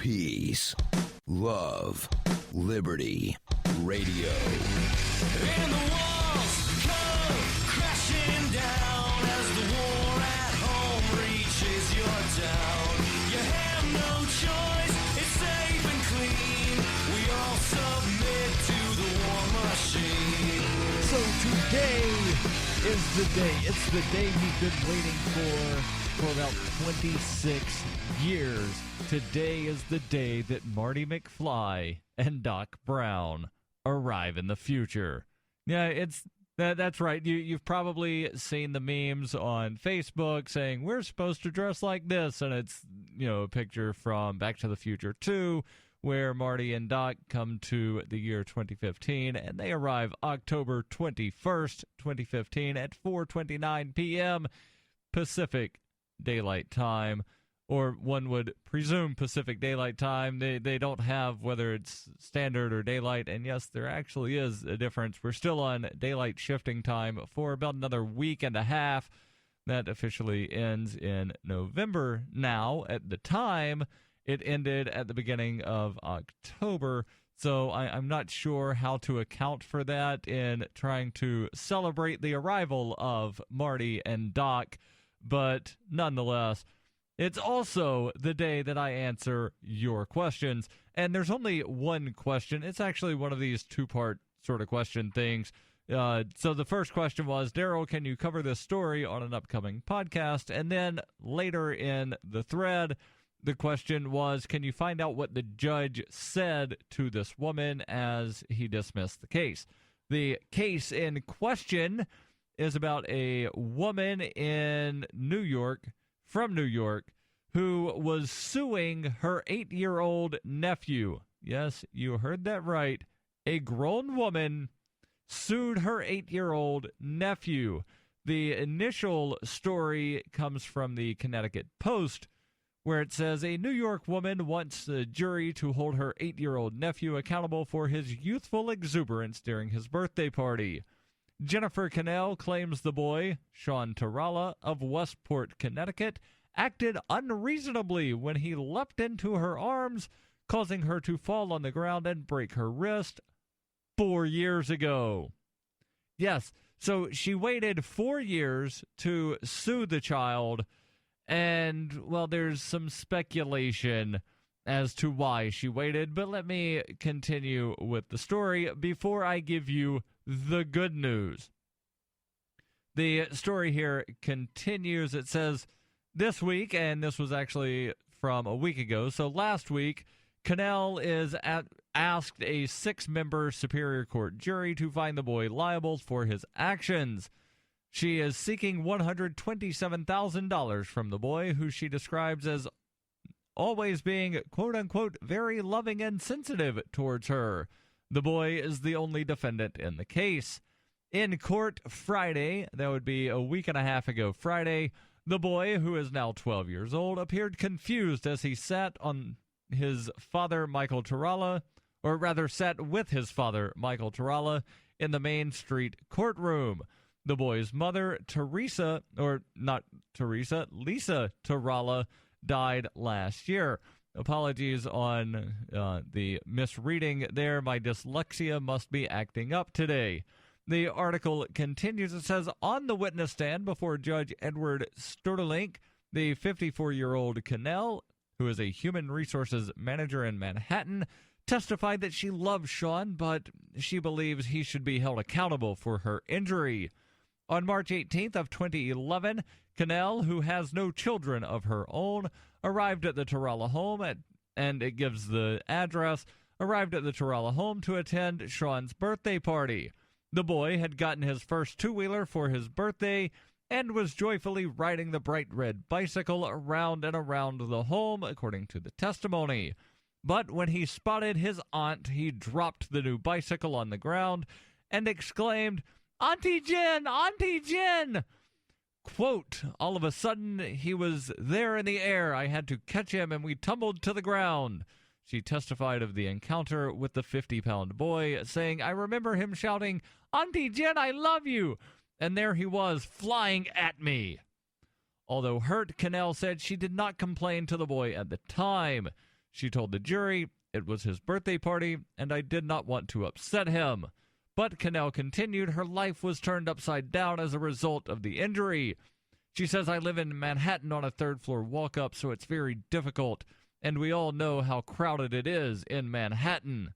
Peace, love, liberty, radio. And the walls come crashing down as the war at home reaches your town. You have no choice, it's safe and clean. We all submit to the war machine. So today is the day. It's the day you've been waiting for about 26 years. Today is the day that Marty McFly and Doc Brown arrive in the future. Yeah, that's right. You've probably seen the memes on Facebook saying we're supposed to dress like this, and it's a picture from Back to the Future 2 where Marty and Doc come to the year 2015, and they arrive October 21st, 2015 at 4:29 p.m. Pacific Daylight Time. Or one would presume Pacific Daylight Time. They don't have whether it's standard or daylight, and yes, there actually is a difference. We're still on daylight shifting time for about another week and a half. That officially ends in November now. At the time, it ended at the beginning of October, so I'm not sure how to account for that in trying to celebrate the arrival of Marty and Doc, but nonetheless, it's also the day that I answer your questions, and there's only one question. It's actually one of these two-part sort of question things. So the first question was, Darryl, can you cover this story on an upcoming podcast? And then later in the thread, the question was, can you find out what the judge said to this woman as he dismissed the case? The case in question is about a woman in New York, from New York, who was suing her 8-year-old nephew. Yes, you heard that right. A grown woman sued her 8-year-old nephew. The initial story comes from the Connecticut Post, where it says a New York woman wants the jury to hold her 8-year-old nephew accountable for his youthful exuberance during his birthday party. Jennifer Cannell claims the boy, Sean Tarala of Westport, Connecticut, acted unreasonably when he leapt into her arms, causing her to fall on the ground and break her wrist 4 years ago. Yes, so she waited 4 years to sue the child, and, well, there's some speculation as to why she waited, but let me continue with the story before I give you the good news. The story here continues. It says, this week, and this was actually from a week ago, so last week, Cannell asked a 6-member Superior Court jury to find the boy liable for his actions. She is seeking $127,000 from the boy, who she describes as always being, quote-unquote, very loving and sensitive towards her. The boy is the only defendant in the case. In court Friday, that would be a week and a half ago Friday, the boy, who is now 12 years old, appeared confused as he sat on his father, Michael Tarala, or rather sat with his father, Michael Tarala, in the Main Street courtroom. The boy's mother, Lisa Tarala, died last year. Apologies on the misreading there. My dyslexia must be acting up today. The article continues. It says, on the witness stand before Judge Edward Stortelink, the 54-year-old Cannell, who is a human resources manager in Manhattan, testified that she loves Sean, but she believes he should be held accountable for her injury. On March 18th of 2011, Cannell, who has no children of her own, arrived at the Tarala home, and it gives the address, arrived at the Tarala home to attend Sean's birthday party. The boy had gotten his first two-wheeler for his birthday and was joyfully riding the bright red bicycle around and around the home, according to the testimony. But when he spotted his aunt, he dropped the new bicycle on the ground and exclaimed, "Auntie Jen! Auntie Jen!" Quote, all of a sudden, he was there in the air. I had to catch him, and we tumbled to the ground. She testified of the encounter with the 50-pound boy, saying, I remember him shouting, "Auntie Jen, I love you!" And there he was, flying at me. Although hurt, Cannell said she did not complain to the boy at the time. She told the jury it was his birthday party, and I did not want to upset him. But Cannell continued her life was turned upside down as a result of the injury. She says, I live in Manhattan on a third-floor walk-up, so it's very difficult, and we all know how crowded it is in Manhattan.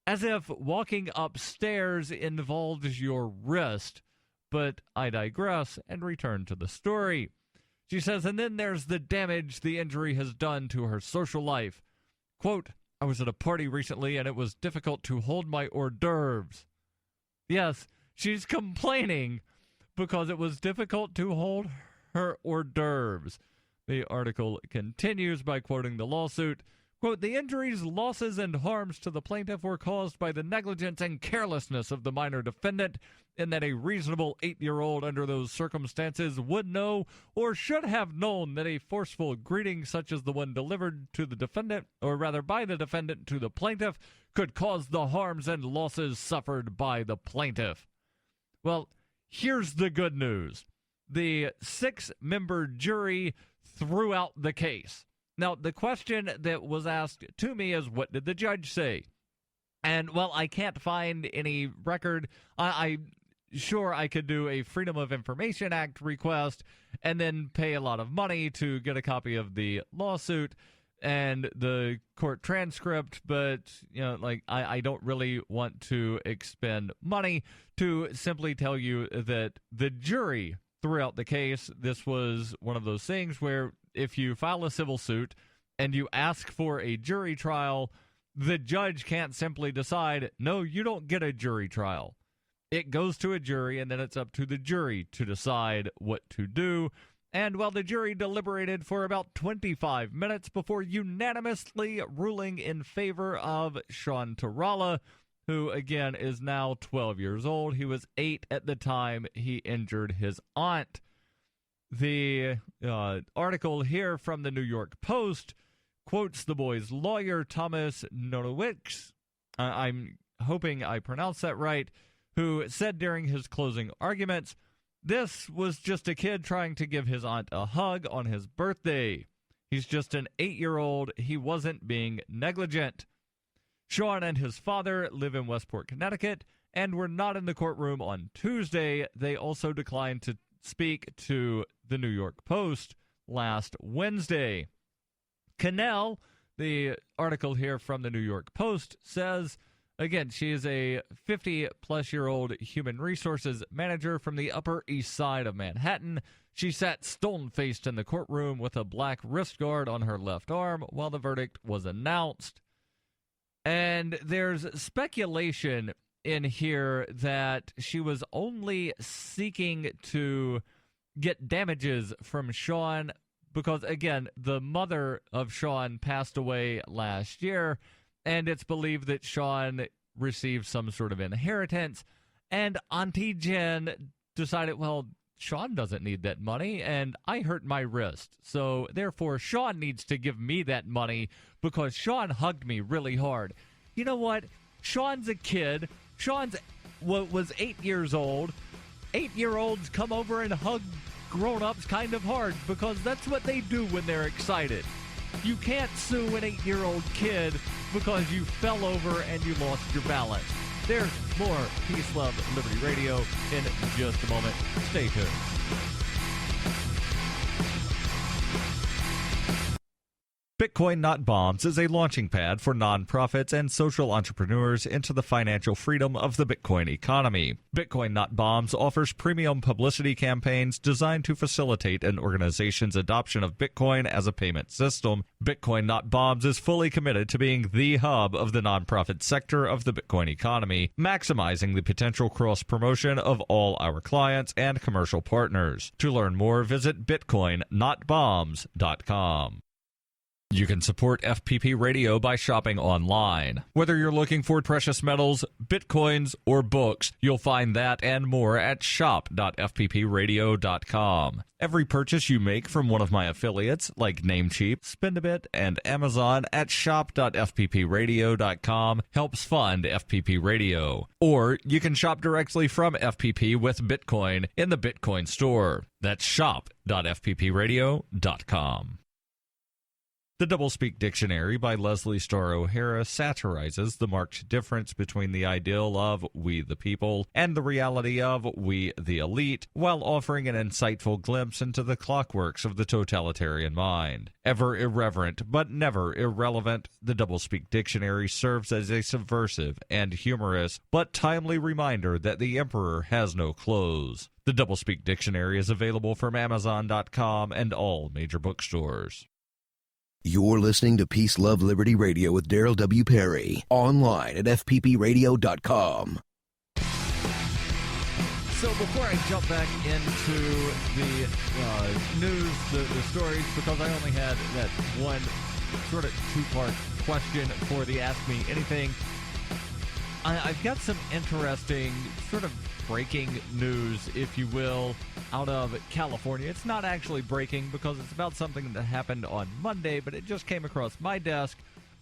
As if walking upstairs involves your wrist. But I digress and return to the story. She says, and then there's the damage the injury has done to her social life. Quote, I was at a party recently and it was difficult to hold my hors d'oeuvres. Yes, she's complaining because it was difficult to hold her hors d'oeuvres. The article continues by quoting the lawsuit. Quote, the injuries, losses, and harms to the plaintiff were caused by the negligence and carelessness of the minor defendant, in that a reasonable 8-year-old under those circumstances would know or should have known that a forceful greeting such as the one delivered to the defendant, or rather by the defendant to the plaintiff, could cause the harms and losses suffered by the plaintiff. Well, here's the good news. The 6-member jury threw out the case. Now, the question that was asked to me is, what did the judge say? And, well, I can't find any record. Sure, I could do a Freedom of Information Act request and then pay a lot of money to get a copy of the lawsuit and the court transcript, but, you know, like, I don't really want to expend money to simply tell you that the jury threw out the case. This was one of those things where if you file a civil suit and you ask for a jury trial, the judge can't simply decide, no, you don't get a jury trial. It goes to a jury, and then it's up to the jury to decide what to do. And while the jury deliberated for about 25 minutes before unanimously ruling in favor of Sean Tarala, who, again, is now 12 years old. He was 8 at the time he injured his aunt. The article here from the New York Post quotes the boy's lawyer, Thomas Nonowicz, I'm hoping I pronounced that right, who said during his closing arguments, this was just a kid trying to give his aunt a hug on his birthday. He's just an 8-year-old. He wasn't being negligent. Sean and his father live in Westport, Connecticut, and were not in the courtroom on Tuesday. They also declined to speak to the New York Post last Wednesday. Cannell, the article here from the New York Post, says, again, she is a 50-plus-year-old human resources manager from the Upper East Side of Manhattan. She sat stone-faced in the courtroom with a black wrist guard on her left arm while the verdict was announced. And there's speculation in here that she was only seeking to get damages from Sean because, again, the mother of Sean passed away last year, and it's believed that Sean received some sort of inheritance, and Auntie Jen decided, well, Sean doesn't need that money, and I hurt my wrist, so therefore Sean needs to give me that money because Sean hugged me really hard. You know what? Sean's a kid. Sean's was 8 years old. 8-year-olds come over and hug grown-ups kind of hard because that's what they do when they're excited. You can't sue an 8-year-old kid because you fell over and you lost your balance. There's more Peace, Love, Liberty Radio in just a moment. Stay tuned. Bitcoin Not Bombs is a launching pad for nonprofits and social entrepreneurs into the financial freedom of the Bitcoin economy. Bitcoin Not Bombs offers premium publicity campaigns designed to facilitate an organization's adoption of Bitcoin as a payment system. Bitcoin Not Bombs is fully committed to being the hub of the nonprofit sector of the Bitcoin economy, maximizing the potential cross-promotion of all our clients and commercial partners. To learn more, visit bitcoinnotbombs.com. You can support FPP Radio by shopping online. Whether you're looking for precious metals, bitcoins, or books, you'll find that and more at shop.fppradio.com. Every purchase you make from one of my affiliates, like Namecheap, Spendabit, and Amazon at shop.fppradio.com helps fund FPP Radio. Or you can shop directly from FPP with Bitcoin in the Bitcoin store. That's shop.fppradio.com. The Doublespeak Dictionary by Leslie Starr O'Hara satirizes the marked difference between the ideal of we the people and the reality of we the elite, while offering an insightful glimpse into the clockworks of the totalitarian mind. Ever irreverent, but never irrelevant, the Doublespeak Dictionary serves as a subversive and humorous, but timely reminder that the emperor has no clothes. The Doublespeak Dictionary is available from Amazon.com and all major bookstores. You're listening to Peace, Love, Liberty Radio with Darryl W. Perry. Online at fppradio.com. So before I jump back into the news, the stories, because I only had that one sort of two-part question for the Ask Me Anything, I've got some interesting sort of breaking news, if you will, out of California. It's not actually breaking because it's about something that happened on Monday, but it just came across my desk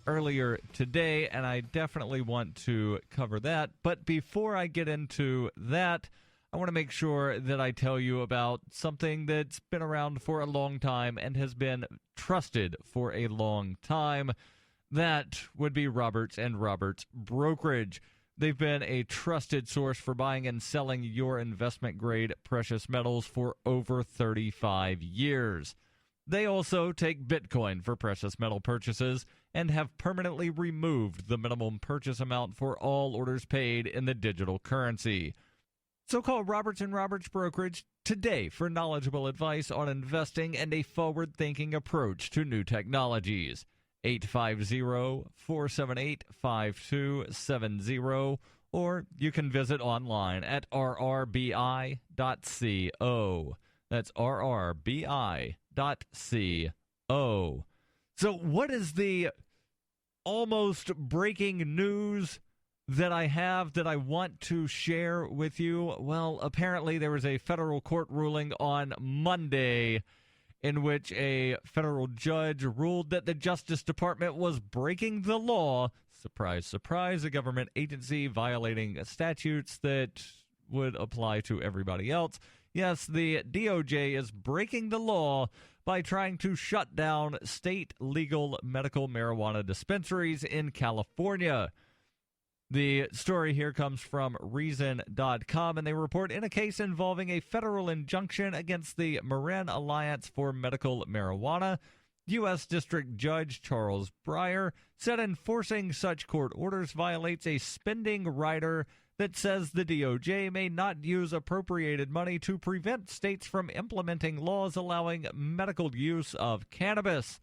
earlier today, and I definitely want to cover that. But before I get into that, I want to make sure that I tell you about something that's been around for a long time and has been trusted for a long time. That would be Roberts and Roberts Brokerage. They've been a trusted source for buying and selling your investment-grade precious metals for over 35 years. They also take Bitcoin for precious metal purchases and have permanently removed the minimum purchase amount for all orders paid in the digital currency. So call Roberts & Roberts Brokerage today for knowledgeable advice on investing and a forward-thinking approach to new technologies. 850-478-5270, or you can visit online at rrbi.co. That's rrbi.co. So what is the almost breaking news that I have that I want to share with you? Well, apparently there was a federal court ruling on Monday in which a federal judge ruled that the Justice Department was breaking the law. Surprise, surprise, a government agency violating statutes that would apply to everybody else. Yes, the DOJ is breaking the law by trying to shut down state legal medical marijuana dispensaries in California. The story here comes from Reason.com, and they report in a case involving a federal injunction against the Marin Alliance for Medical Marijuana, U.S. District Judge Charles Breyer said enforcing such court orders violates a spending rider that says the DOJ may not use appropriated money to prevent states from implementing laws allowing medical use of cannabis.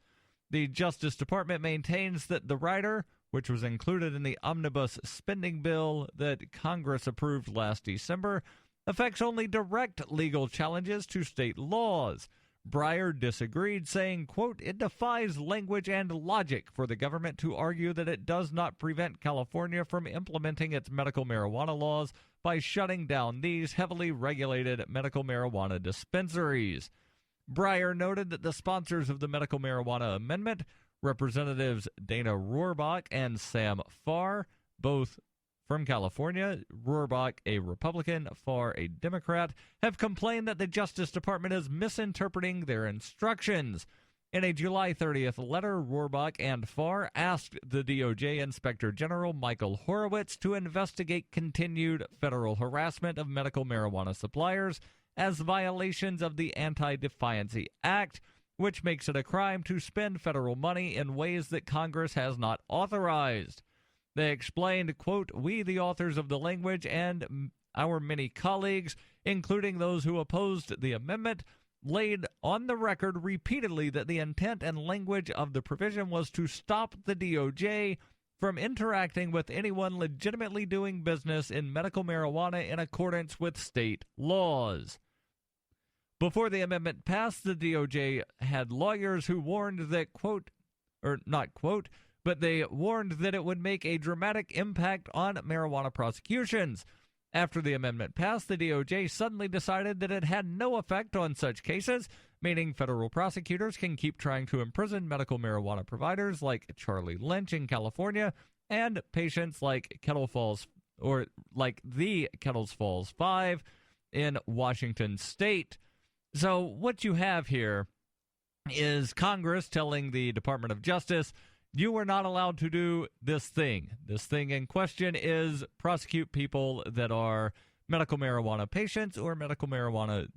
The Justice Department maintains that the rider, which was included in the omnibus spending bill that Congress approved last December, affects only direct legal challenges to state laws. Breyer disagreed, saying, quote, "It defies language and logic for the government to argue that it does not prevent California from implementing its medical marijuana laws by shutting down these heavily regulated medical marijuana dispensaries." Breyer noted that the sponsors of the medical marijuana amendment, Representatives Dana Rohrbach and Sam Farr, both from California, Rohrbach a Republican, Farr a Democrat, have complained that the Justice Department is misinterpreting their instructions. In a July 30th letter, Rohrbach and Farr asked the DOJ Inspector General Michael Horowitz to investigate continued federal harassment of medical marijuana suppliers as violations of the Anti-Defiancy Act, which makes it a crime to spend federal money in ways that Congress has not authorized. They explained, quote, "We, the authors of the language, and our many colleagues, including those who opposed the amendment, laid on the record repeatedly that the intent and language of the provision was to stop the DOJ from interacting with anyone legitimately doing business in medical marijuana in accordance with state laws." Before the amendment passed, the DOJ had lawyers who warned that, quote, or not quote, but they warned that it would make a dramatic impact on marijuana prosecutions. After the amendment passed, the DOJ suddenly decided that it had no effect on such cases, meaning federal prosecutors can keep trying to imprison medical marijuana providers like Charlie Lynch in California and patients like Kettle Falls, or like the Kettles Falls 5 in Washington State. So what you have here is Congress telling the Department of Justice, you are not allowed to do this thing. This thing in question is prosecute people that are medical marijuana patients or medical marijuana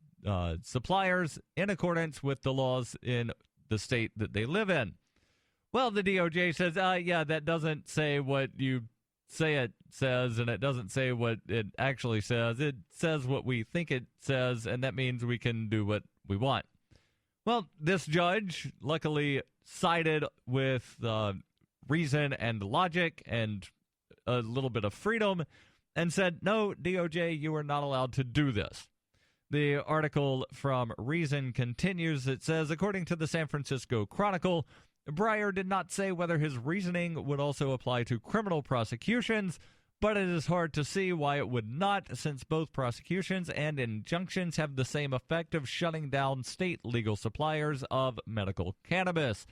suppliers in accordance with the laws in the state that they live in. Well, the DOJ says, yeah, that doesn't say what you say it says, and it doesn't say what it actually says. It says what we think it says, and that means we can do what we want. Well, this judge luckily sided with reason and logic and a little bit of freedom and said, no, DOJ, you are not allowed to do this. The article from Reason continues. It says, according to the San Francisco Chronicle, Breyer did not say whether his reasoning would also apply to criminal prosecutions, but it is hard to see why it would not, since both prosecutions and injunctions have the same effect of shutting down state legal suppliers of medical cannabis.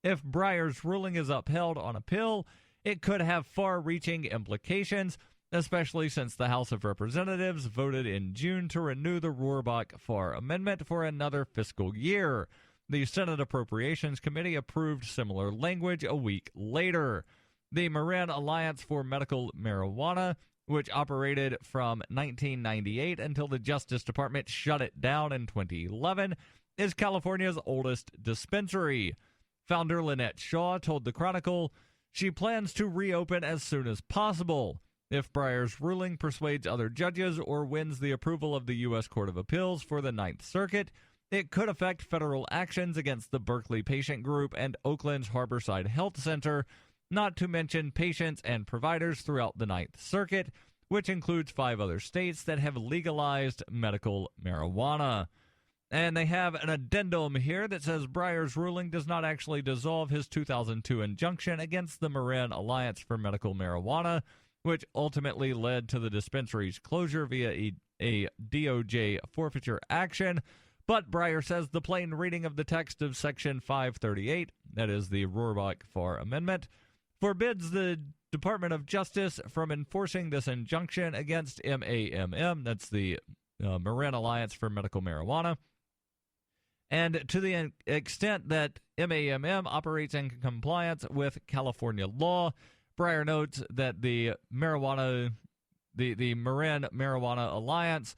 If Breyer's ruling is upheld on appeal, it could have far-reaching implications, especially since the House of Representatives voted in June to renew the Rohrabacher-Farr Amendment for another fiscal year. The Senate Appropriations Committee approved similar language a week later. The Marin Alliance for Medical Marijuana, which operated from 1998 until the Justice Department shut it down in 2011, is California's oldest dispensary. Founder Lynette Shaw told the Chronicle she plans to reopen as soon as possible. If Breyer's ruling persuades other judges or wins the approval of the U.S. Court of Appeals for the Ninth Circuit, it could affect federal actions against the Berkeley Patient Group and Oakland's Harborside Health Center, not to mention patients and providers throughout the Ninth Circuit, which includes 5 other states that have legalized medical marijuana. And they have an addendum here that says Breyer's ruling does not actually dissolve his 2002 injunction against the Marin Alliance for Medical Marijuana, which ultimately led to the dispensary's closure via a DOJ forfeiture action. But Breyer says the plain reading of the text of Section 538, that is the Rohrabacher-Farr Amendment, forbids the Department of Justice from enforcing this injunction against MAMM, that's the Marin Alliance for Medical Marijuana. And to the extent that MAMM operates in compliance with California law, Breyer notes that the Marin Marijuana Alliance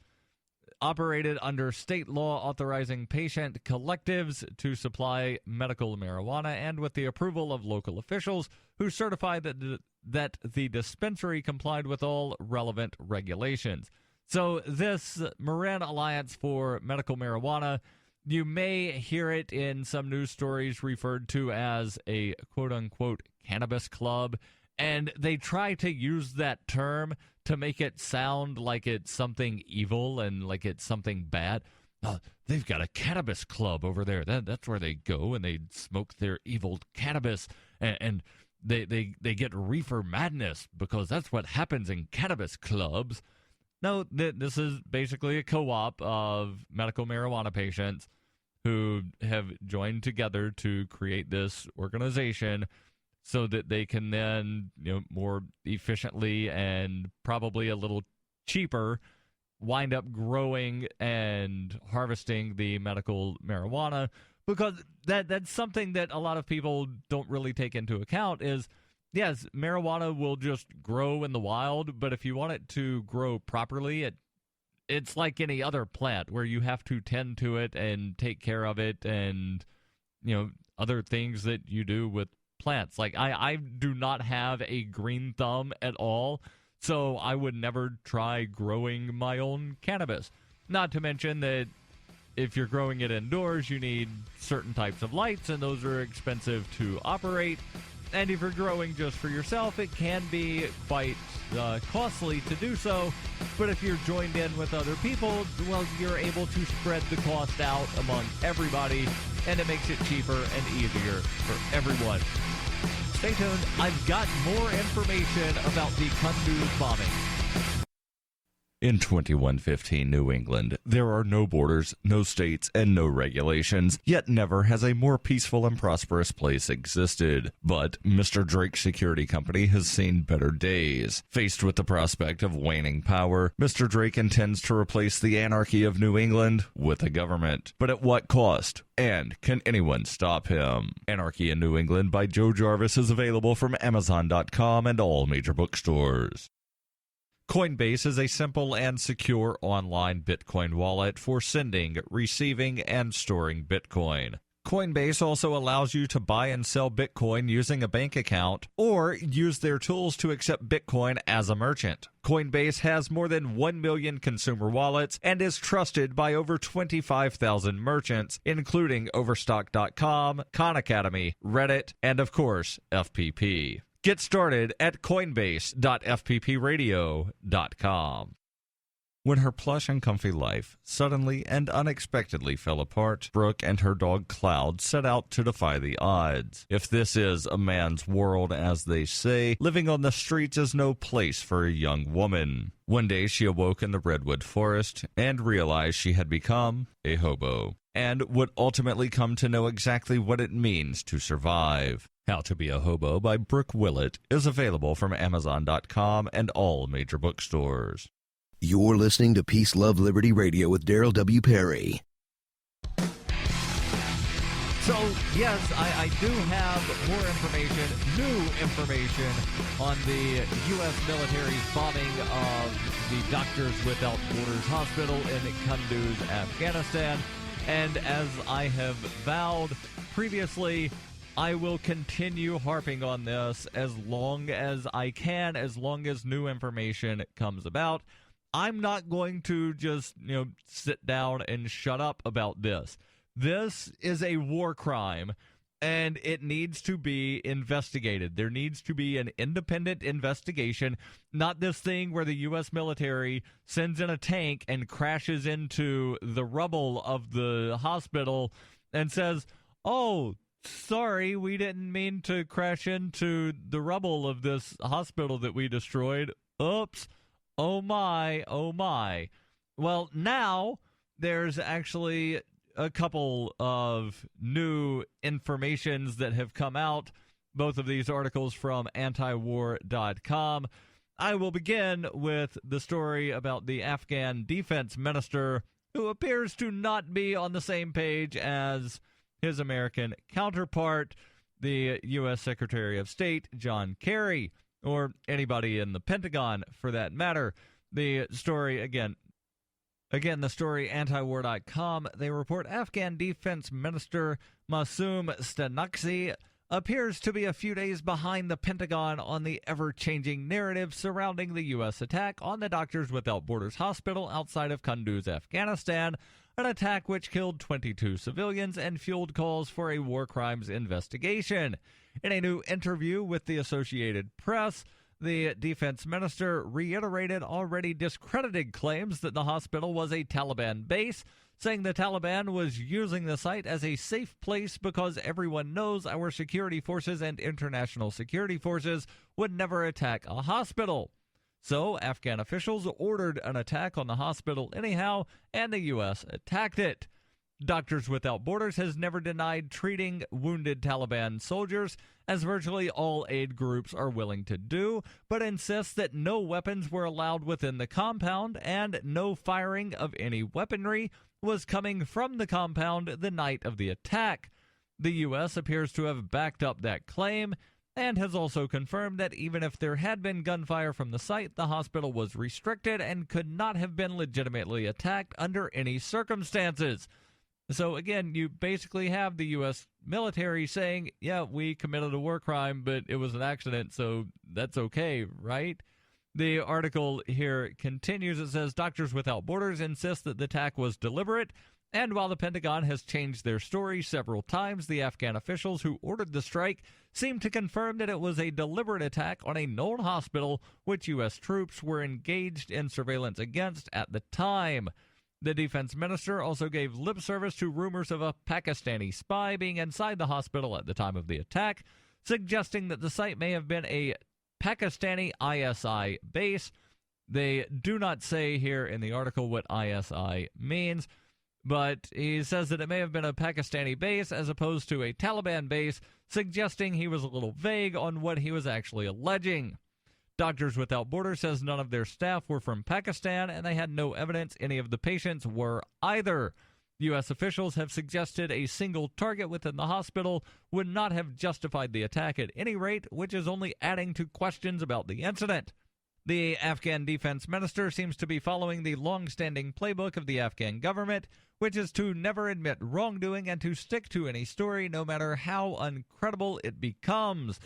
operated under state law authorizing patient collectives to supply medical marijuana and with the approval of local officials who certified that the dispensary complied with all relevant regulations. So this Marin Alliance for Medical Marijuana, you may hear it in some news stories referred to as a quote-unquote cannabis club, and they try to use that term to make it sound like it's something evil and like it's something bad. They've got a cannabis club over there. That's where they go and they smoke their evil cannabis, and they get reefer madness because that's what happens in cannabis clubs. No, this is basically a co-op of medical marijuana patients who have joined together to create this organization so that they can then, more efficiently and probably a little cheaper wind up growing and harvesting the medical marijuana, because that's something that a lot of people don't really take into account is, yes, marijuana will just grow in the wild, but if you want it to grow properly, it's like any other plant where you have to tend to it and take care of it and, other things that you do with plants. Like I do not have a green thumb at all, so I would never try growing my own cannabis. Not to mention that if you're growing it indoors, you need certain types of lights, and those are expensive to operate. And if you're growing just for yourself, it can be quite costly to do so. But if you're joined in with other people, well, you're able to spread the cost out among everybody, and it makes it cheaper and easier for everyone. Stay tuned. I've got more information about the Kunduz bombing. In 2115 New England, there are no borders, no states, and no regulations, yet never has a more peaceful and prosperous place existed. But Mr. Drake's security company has seen better days. Faced with the prospect of waning power, Mr. Drake intends to replace the anarchy of New England with a government. But at what cost? And can anyone stop him? Anarchy in New England by Joe Jarvis is available from Amazon.com and all major bookstores. Coinbase is a simple and secure online Bitcoin wallet for sending, receiving, and storing Bitcoin. Coinbase also allows you to buy and sell Bitcoin using a bank account or use their tools to accept Bitcoin as a merchant. Coinbase has more than 1 million consumer wallets and is trusted by over 25,000 merchants, including Overstock.com, Khan Academy, Reddit, and of course, FPP. Get started at coinbase.fppradio.com. When her plush and comfy life suddenly and unexpectedly fell apart, Brooke and her dog Cloud set out to defy the odds. If this is a man's world, as they say, living on the streets is no place for a young woman. One day she awoke in the redwood forest and realized she had become a hobo, and would ultimately come to know exactly what it means to survive. How to Be a Hobo by Brooke Willett is available from Amazon.com and all major bookstores. You're listening to Peace, Love, Liberty Radio with Darryl W. Perry. So, yes, I do have more information, new information, on the U.S. military's bombing of the Doctors Without Borders Hospital in Kunduz, Afghanistan. And as I have vowed previously, I will continue harping on this as long as I can, as long as new information comes about. I'm not going to just, sit down and shut up about this. This is a war crime, and it needs to be investigated. There needs to be an independent investigation, not this thing where the U.S. military sends in a tank and crashes into the rubble of the hospital and says, "Oh, sorry, we didn't mean to crash into the rubble of this hospital that we destroyed. Oops. Oh my, oh my." Well, now there's actually a couple of new informations that have come out, both of these articles from antiwar.com. I will begin with the story about the Afghan defense minister, who appears to not be on the same page as his American counterpart, the U.S. Secretary of State, John Kerry, or anybody in the Pentagon for that matter. The story, again, the story, antiwar.com, they report Afghan Defense Minister Masoom Stanaksi appears to be a few days behind the Pentagon on the ever-changing narrative surrounding the U.S. attack on the Doctors Without Borders Hospital outside of Kunduz, Afghanistan, an attack which killed 22 civilians and fueled calls for a war crimes investigation. In a new interview with the Associated Press, the defense minister reiterated already discredited claims that the hospital was a Taliban base, saying the Taliban was using the site as a safe place because everyone knows our security forces and international security forces would never attack a hospital. So Afghan officials ordered an attack on the hospital anyhow, and the U.S. attacked it. Doctors Without Borders has never denied treating wounded Taliban soldiers, as virtually all aid groups are willing to do, but insists that no weapons were allowed within the compound and no firing of any weaponry was coming from the compound the night of the attack. The U.S. appears to have backed up that claim and has also confirmed that even if there had been gunfire from the site, the hospital was restricted and could not have been legitimately attacked under any circumstances. So again, you basically have the U.S. military saying, yeah, we committed a war crime, but it was an accident, so that's okay, right? The article here continues. It says, Doctors Without Borders insists that the attack was deliberate, and while the Pentagon has changed their story several times, the Afghan officials who ordered the strike seem to confirm that it was a deliberate attack on a known hospital which U.S. troops were engaged in surveillance against at the time. The defense minister also gave lip service to rumors of a Pakistani spy being inside the hospital at the time of the attack, suggesting that the site may have been a Pakistani ISI base. They do not say here in the article what ISI means, but he says that it may have been a Pakistani base as opposed to a Taliban base, suggesting he was a little vague on what he was actually alleging. Doctors Without Borders says none of their staff were from Pakistan, and they had no evidence any of the patients were either. U.S. officials have suggested a single target within the hospital would not have justified the attack at any rate, which is only adding to questions about the incident. The Afghan defense minister seems to be following the long-standing playbook of the Afghan government, which is to never admit wrongdoing and to stick to any story no matter how uncredible it becomes.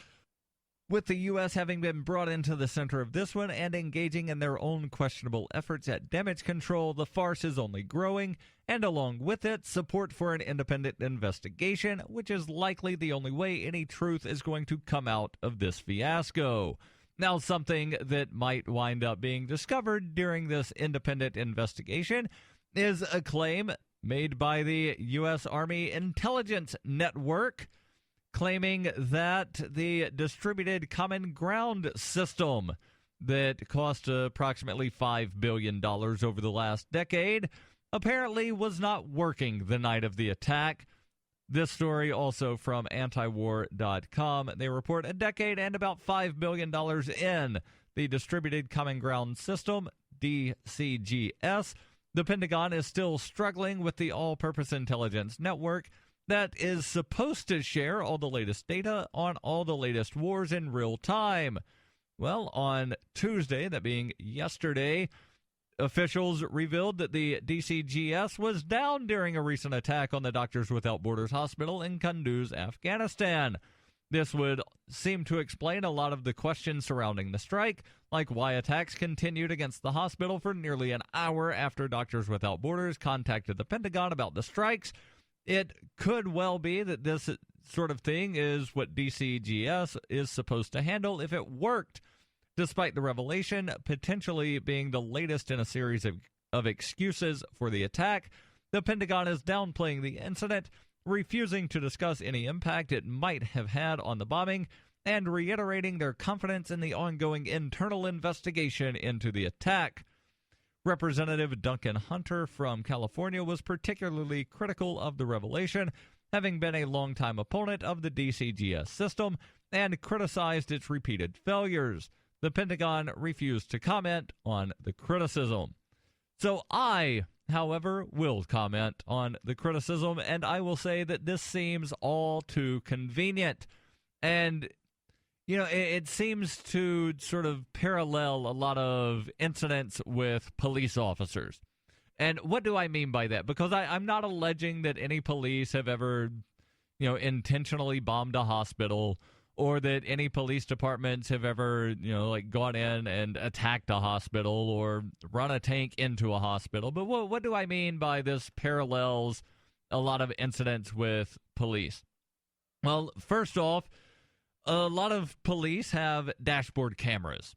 With the U.S. having been brought into the center of this one and engaging in their own questionable efforts at damage control, the farce is only growing, and along with it, support for an independent investigation, which is likely the only way any truth is going to come out of this fiasco. Now, something that might wind up being discovered during this independent investigation is a claim made by the U.S. Army Intelligence Network, claiming that the Distributed Common Ground System that cost approximately $5 billion over the last decade apparently was not working the night of the attack. This story also from antiwar.com. They report a decade and about $5 billion in the Distributed Common Ground System, DCGS. The Pentagon is still struggling with the all-purpose intelligence network that is supposed to share all the latest data on all the latest wars in real time. Well, on Tuesday, that being yesterday, officials revealed that the DCGS was down during a recent attack on the Doctors Without Borders hospital in Kunduz, Afghanistan. This would seem to explain a lot of the questions surrounding the strike, like why attacks continued against the hospital for nearly an hour after Doctors Without Borders contacted the Pentagon about the strikes. It could well be that this sort of thing is what DCGS is supposed to handle if it worked, despite the revelation potentially being the latest in a series of excuses for the attack. The Pentagon is downplaying the incident, refusing to discuss any impact it might have had on the bombing, and reiterating their confidence in the ongoing internal investigation into the attack. Representative Duncan Hunter from California was particularly critical of the revelation, having been a longtime opponent of the DCGS system and criticized its repeated failures. The Pentagon refused to comment on the criticism. So I, however, will comment on the criticism, and I will say that this seems all too convenient. And you know, it seems to sort of parallel a lot of incidents with police officers. And what do I mean by that? Because I'm not alleging that any police have ever, intentionally bombed a hospital, or that any police departments have ever, gone in and attacked a hospital or run a tank into a hospital. But what do I mean by this parallels a lot of incidents with police? Well, first off, a lot of police have dashboard cameras,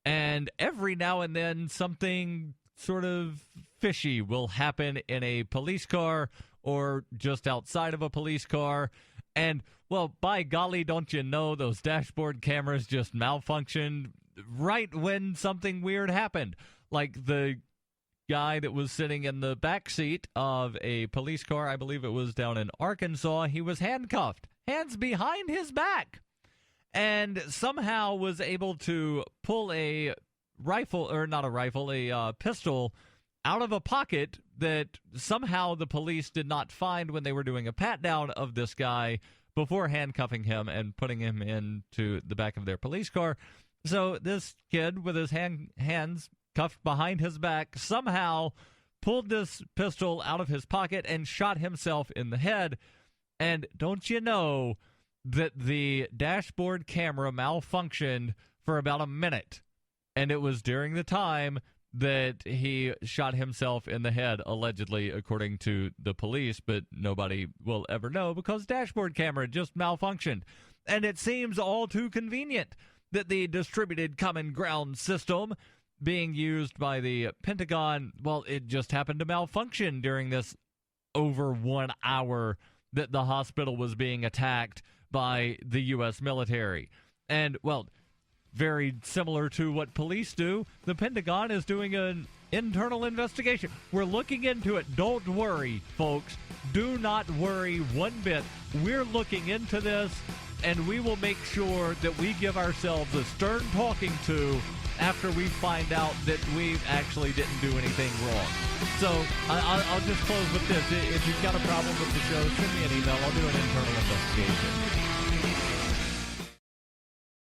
and every now and then something sort of fishy will happen in a police car or just outside of a police car, and, well, by golly, don't you know, those dashboard cameras just malfunctioned right when something weird happened. Like the guy that was sitting in the back seat of a police car, I believe it was down in Arkansas, he was handcuffed, hands behind his back, and somehow was able to pull a pistol out of a pocket that somehow the police did not find when they were doing a pat-down of this guy before handcuffing him and putting him into the back of their police car. So this kid with his hands cuffed behind his back somehow pulled this pistol out of his pocket and shot himself in the head. And don't you know that the dashboard camera malfunctioned for about a minute, and it was during the time that he shot himself in the head, allegedly, according to the police, but nobody will ever know because dashboard camera just malfunctioned. And it seems all too convenient that the Distributed Common Ground System being used by the Pentagon, well, it just happened to malfunction during this over 1 hour that the hospital was being attacked by the U.S. military. And, well, very similar to what police do. The Pentagon is doing an internal investigation. We're looking into it. Don't worry, folks. Do not worry one bit. We're looking into this, and we will make sure that we give ourselves a stern talking to after we find out that we actually didn't do anything wrong. So I'll just close with this. If you've got a problem with the show, send me an email. I'll do an internal investigation.